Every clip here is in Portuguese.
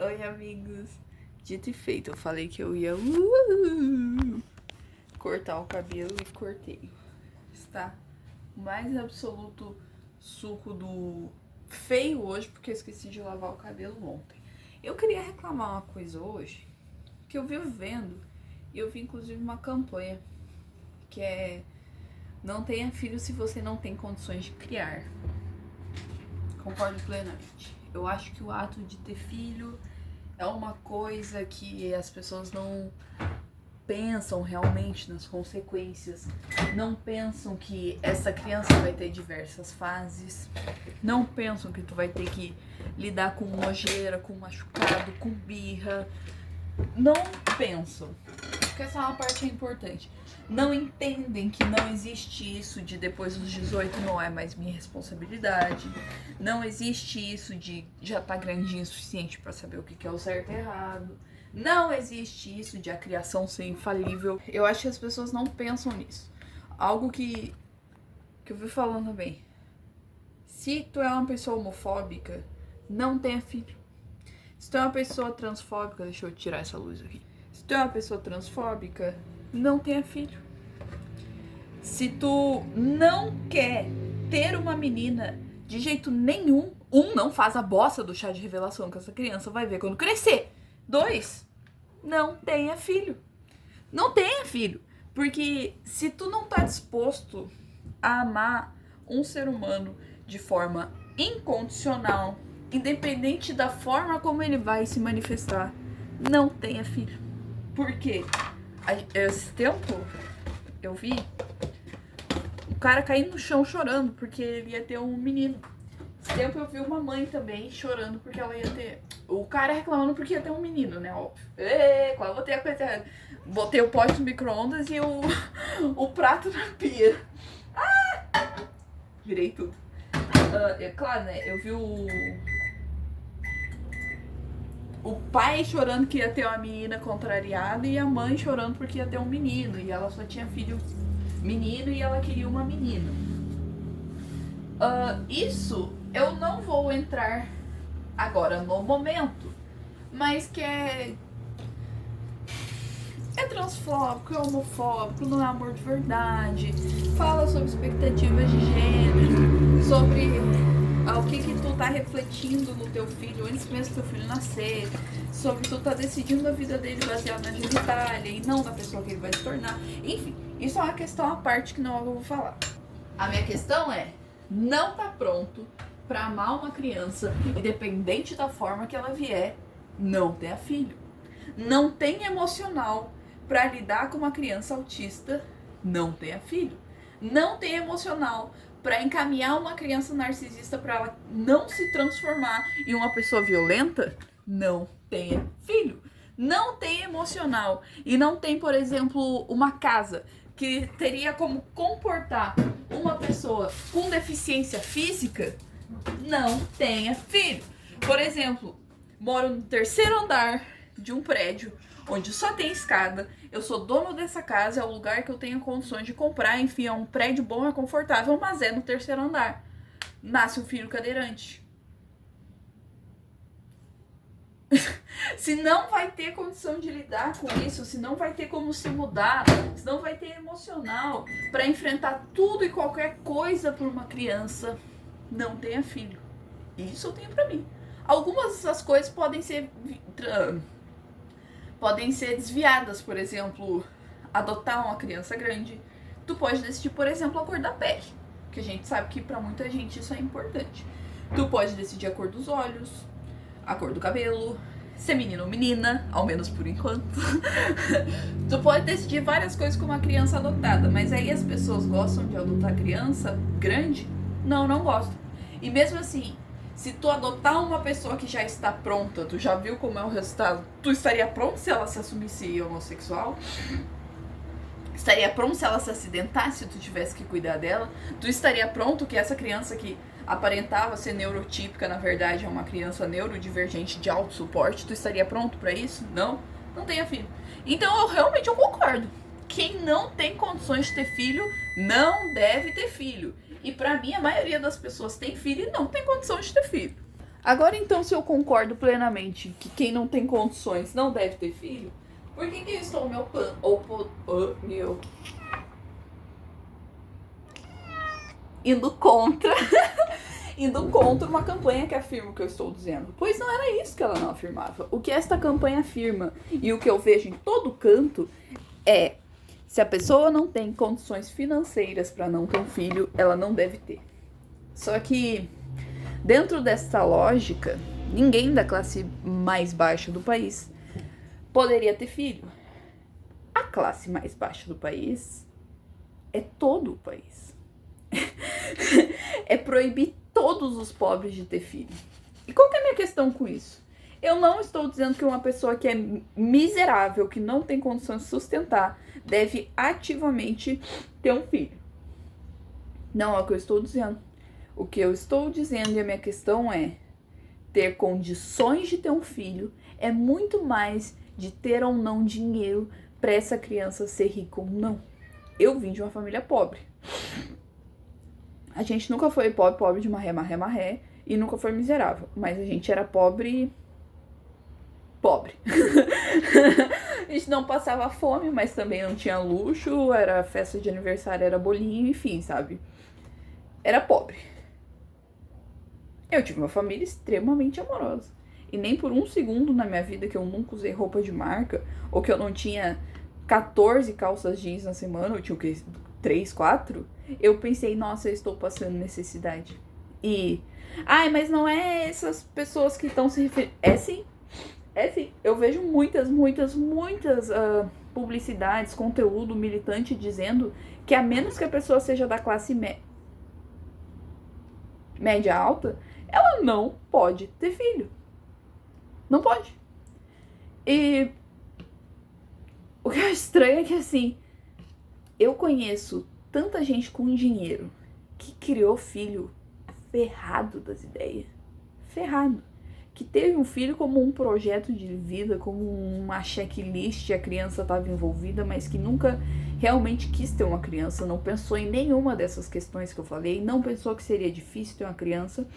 Oi, amigos. Dito e feito, eu falei que eu ia cortar o cabelo e cortei. Está o mais absoluto suco do feio hoje, porque eu esqueci de lavar o cabelo ontem. Eu queria reclamar uma coisa hoje, que eu vivo vendo, e eu vi inclusive uma campanha, que é: não tenha filho se você não tem condições de criar. Concordo plenamente. Eu acho que o ato de ter filho é uma coisa que as pessoas não pensam realmente nas consequências, não pensam que essa criança vai ter diversas fases, não pensam que tu vai ter que lidar com nojeira, com machucado, com birra, não pensam, porque essa é uma parte importante. Não entendem que não existe isso de depois dos 18 não é mais minha responsabilidade. Não existe isso de já tá grandinho o suficiente para saber o que é o certo e errado. Não existe isso de a criação ser infalível. Eu acho que as pessoas não pensam nisso. Algo que eu vi falando bem. Se tu é uma pessoa homofóbica, não tenha filho. Se tu é uma pessoa transfóbica, deixa eu tirar essa luz aqui. Se tu é uma pessoa transfóbica, não tenha filho. Se tu não quer ter uma menina de jeito nenhum, não faz a bosta do chá de revelação que essa criança vai ver quando crescer. 2, não tenha filho. Não tenha filho. Porque se tu não tá disposto a amar um ser humano de forma incondicional, independente da forma como ele vai se manifestar, não tenha filho. Por quê? Esse tempo eu vi o cara caindo no chão chorando porque ele ia ter um menino. Esse tempo eu vi uma mãe também chorando porque ela ia ter... O cara reclamando porque ia ter um menino, né? Óbvio. Quase botei a coisa errada. Botei o pote no micro-ondas e o prato na pia. Virei tudo. É claro, né? Eu vi o pai chorando que ia ter uma menina contrariada e a mãe chorando porque ia ter um menino. E ela só tinha filho menino e ela queria uma menina. Isso eu não vou entrar agora no momento, mas que é transfóbico, é homofóbico, não é amor de verdade, fala sobre expectativas de gênero, sobre o que tu tá refletindo no teu filho antes mesmo do teu filho nascer, sobre tu tá decidindo a vida dele baseado na genitália e não na pessoa que ele vai se tornar. Enfim, isso é uma questão à parte que não eu vou falar. A minha questão é: não tá pronto pra amar uma criança, independente da forma que ela vier, não tenha filho. Não tem emocional pra lidar com uma criança autista, não tenha filho. Não tem emocional pra encaminhar uma criança narcisista pra ela não se transformar em uma pessoa violenta, não tenha filho. Não tem emocional e não tem, por exemplo, uma casa que teria como comportar uma pessoa com deficiência física, não tenha filho. Por exemplo, moro no 3º andar de um prédio onde só tem escada, eu sou dono dessa casa, é o lugar que eu tenho condições de comprar, enfim, é um prédio bom, é confortável, mas é no 3º andar. Nasce um filho cadeirante. Se não vai ter condição de lidar com isso, se não vai ter como se mudar, se não vai ter emocional para enfrentar tudo e qualquer coisa por uma criança, não tenha filho. Isso eu tenho pra mim. Algumas dessas coisas podem ser desviadas, por exemplo, adotar uma criança grande. Tu pode decidir, por exemplo, a cor da pele, que a gente sabe que pra muita gente isso é importante. Tu pode decidir a cor dos olhos, a cor do cabelo, ser menino ou menina, ao menos por enquanto. Tu pode decidir várias coisas com uma criança adotada, mas aí as pessoas gostam de adotar criança grande? Não gostam. E mesmo assim, se tu adotar uma pessoa que já está pronta, tu já viu como é o resultado, tu estaria pronto se ela se assumisse homossexual? Estaria pronto se ela se acidentasse, se tu tivesse que cuidar dela? Tu estaria pronto que essa criança que aparentava ser neurotípica, na verdade é uma criança neurodivergente de alto suporte, tu estaria pronto pra isso? Não tenha filho. Então eu concordo. Quem não tem condições de ter filho, não deve ter filho. E pra mim, a maioria das pessoas tem filho e não tem condição de ter filho. Agora então, se eu concordo plenamente que quem não tem condições não deve ter filho, por que eu estou indo contra indo contra uma campanha que afirma o que eu estou dizendo? Pois não era isso que ela não afirmava. O que esta campanha afirma e o que eu vejo em todo canto é: se a pessoa não tem condições financeiras para não ter um filho, ela não deve ter. Só que dentro dessa lógica, ninguém da classe mais baixa do país poderia ter filho. A classe mais baixa do país é todo o país. É proibir todos os pobres de ter filho. E qual que é a minha questão com isso? Eu não estou dizendo que uma pessoa que é miserável, que não tem condições de sustentar, deve ativamente ter um filho. Não é o que eu estou dizendo. O que eu estou dizendo e a minha questão é: ter condições de ter um filho é muito mais de ter ou não dinheiro para essa criança ser rica ou não. Eu vim de uma família pobre. A gente nunca foi pobre de marré, e nunca foi miserável. Mas a gente era pobre. A gente não passava fome, mas também não tinha luxo. Era festa de aniversário, era bolinho, enfim, sabe? Era pobre. Eu tive uma família extremamente amorosa. E nem por um segundo na minha vida que eu nunca usei roupa de marca, ou que eu não tinha 14 calças jeans na semana, eu tinha o quê? 3, 4? Eu pensei, nossa, eu estou passando necessidade. E, mas não é essas pessoas que estão se referindo. É sim. Eu vejo muitas publicidades, conteúdo militante dizendo que a menos que a pessoa seja da classe média alta, ela não pode ter filho. Não pode. E o que é estranho é que, assim, eu conheço tanta gente com dinheiro que criou filho ferrado das ideias. Ferrado. Que teve um filho como um projeto de vida, como uma checklist, a criança estava envolvida, mas que nunca realmente quis ter uma criança, não pensou em nenhuma dessas questões que eu falei, não pensou que seria difícil ter uma criança,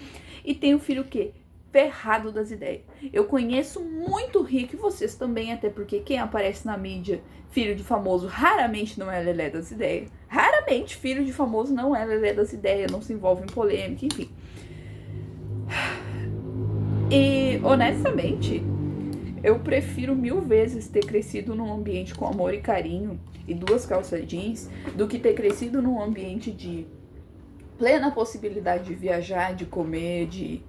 e tem um filho que ferrado das ideias. Eu conheço muito rico, e vocês também, até porque quem aparece na mídia, filho de famoso, raramente não é lelé das ideias. Raramente filho de famoso não é lelé das ideias, não se envolve em polêmica, enfim. E, honestamente, eu prefiro 1000 vezes ter crescido num ambiente com amor e carinho e 2 calças jeans do que ter crescido num ambiente de plena possibilidade de viajar, de comer, de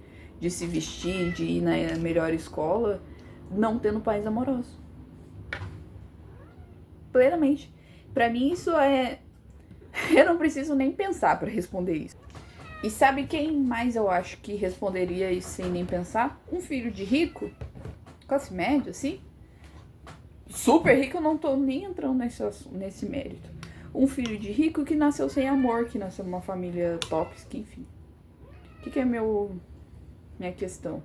se vestir, de ir na melhor escola, não tendo pais amorosos. Plenamente. Pra mim isso é... Eu não preciso nem pensar pra responder isso. E sabe quem mais eu acho que responderia isso sem nem pensar? Um filho de rico, classe média, assim. Super rico, eu não tô nem entrando nesse mérito. Um filho de rico que nasceu sem amor, que nasceu numa família tóxica, enfim. O que é minha questão?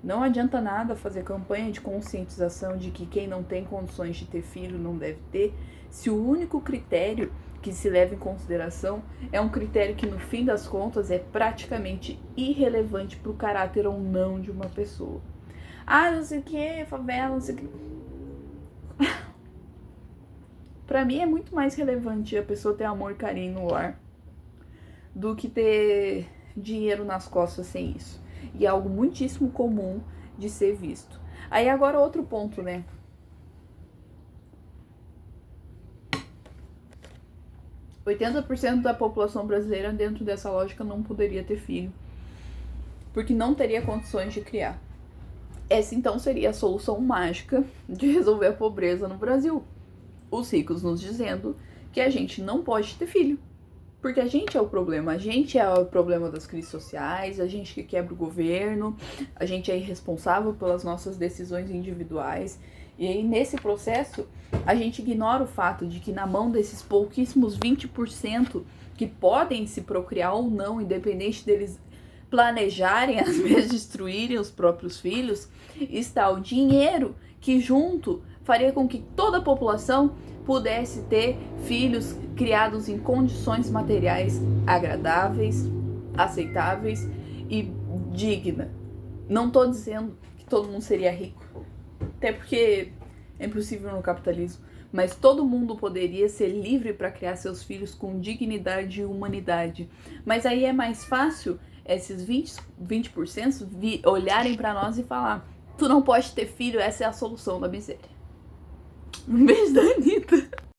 Não adianta nada fazer campanha de conscientização de que quem não tem condições de ter filho não deve ter, se o único critério que se leva em consideração é um critério que, no fim das contas, é praticamente irrelevante para o caráter ou não de uma pessoa. Não sei o que, favela, não sei o que. Pra mim é muito mais relevante a pessoa ter amor e carinho no lar do que ter dinheiro nas costas sem isso. E é algo muitíssimo comum de ser visto. Aí agora outro ponto, né? 80% da população brasileira dentro dessa lógica não poderia ter filho, porque não teria condições de criar. Essa então seria a solução mágica de resolver a pobreza no Brasil. Os ricos nos dizendo que a gente não pode ter filho, porque a gente é o problema, a gente é o problema das crises sociais, a gente que quebra o governo, a gente é irresponsável pelas nossas decisões individuais. E aí, nesse processo, a gente ignora o fato de que na mão desses pouquíssimos 20% que podem se procriar ou não, independente deles planejarem, às vezes destruírem os próprios filhos, está o dinheiro que junto faria com que toda a população pudesse ter filhos criados em condições materiais agradáveis, aceitáveis e dignas. Não tô dizendo que todo mundo seria rico, até porque é impossível no capitalismo, mas todo mundo poderia ser livre para criar seus filhos com dignidade e humanidade. Mas aí é mais fácil esses 20% olharem para nós e falar: tu não pode ter filho, essa é a solução da miséria. Um beijo da Anitta.